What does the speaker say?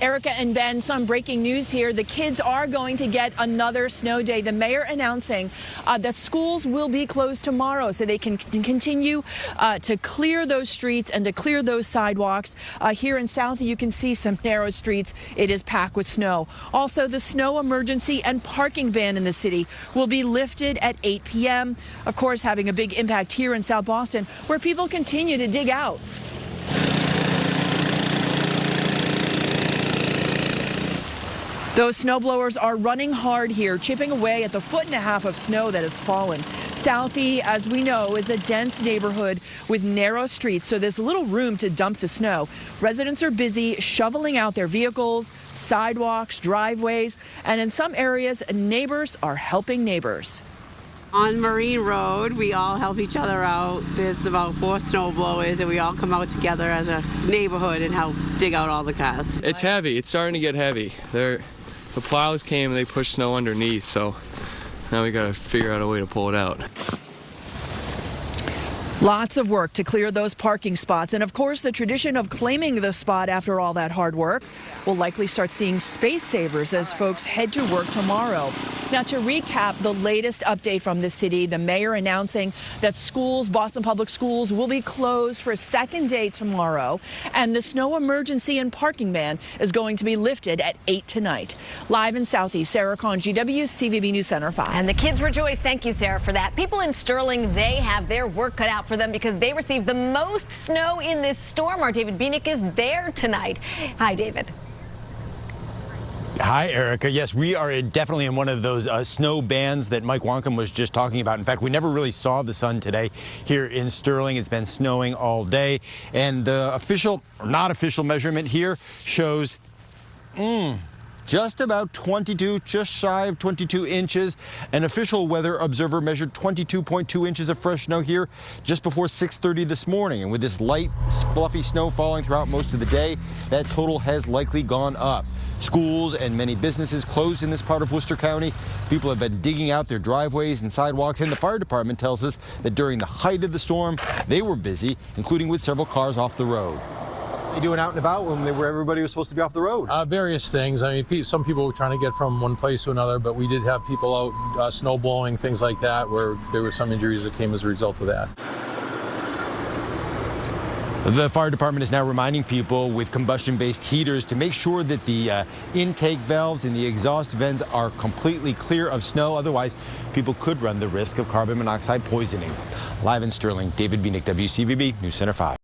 Erica and Ben, some breaking news here. The kids are going to get another snow day. The mayor announcing that schools will be closed tomorrow so they can continue to clear those streets and to clear those sidewalks. Here in Southie, you can see some narrow streets. It is packed with snow. Also, the snow emergency and parking ban in the city will be lifted at 8 p.m. Of course, having a big impact here in South Boston, where people continue to dig out. Those snowblowers are running hard here, chipping away at the 1.5 feet of snow that has fallen. Southie, as we know, is a dense neighborhood with narrow streets, so there's little room to dump the snow. Residents are busy shoveling out their vehicles, sidewalks, driveways, and in some areas, neighbors are helping neighbors. On Marine Road, we all help each other out. There's about 4 snow blowers, and we all come out together as a neighborhood and help dig out all the cars. It's heavy. It's starting to get heavy. The plows came and they pushed snow underneath, so now we gotta figure out a way to pull it out. Lots of work to clear those parking spots. And of course, the tradition of claiming the spot after all that hard work will likely start seeing space savers as folks head to work tomorrow. Now, to recap the latest update from the city, the mayor announcing that schools, Boston Public Schools, will be closed for a second day tomorrow. And the snow emergency and parking ban is going to be lifted at 8 tonight. Live in Southie, Sarah Kahn, GW, CVB News Center 5. And the kids rejoice. Thank you, Sarah, for that. People in Sterling, they have their work cut out for them because they received the most snow in this storm. Our David Bieniek is there tonight. Hi, David. Hi, Erica. Yes, we are definitely in one of those snow bands that Mike Wonkum was just talking about. In fact, we never really saw the sun today here in Sterling. It's been snowing all day. And the official, or not official measurement here shows just about 22, just shy of 22 inches. An official weather observer measured 22.2 inches of fresh snow here just before 6:30 this morning. And with this light, fluffy snow falling throughout most of the day, that total has likely gone up. Schools and many businesses closed in this part of Worcester County. People have been digging out their driveways and sidewalks, and the fire department tells us that during the height of the storm, they were busy, including with several cars off the road. What are you doing out and about when everybody was supposed to be off the road? Various things. I mean, some people were trying to get from one place to another, but we did have people out snow blowing, things like that, where there were some injuries that came as a result of that. The fire department is now reminding people with combustion-based heaters to make sure that the intake valves and the exhaust vents are completely clear of snow. Otherwise, people could run the risk of carbon monoxide poisoning. Live in Sterling, David Bieniek, WCVB News Center 5.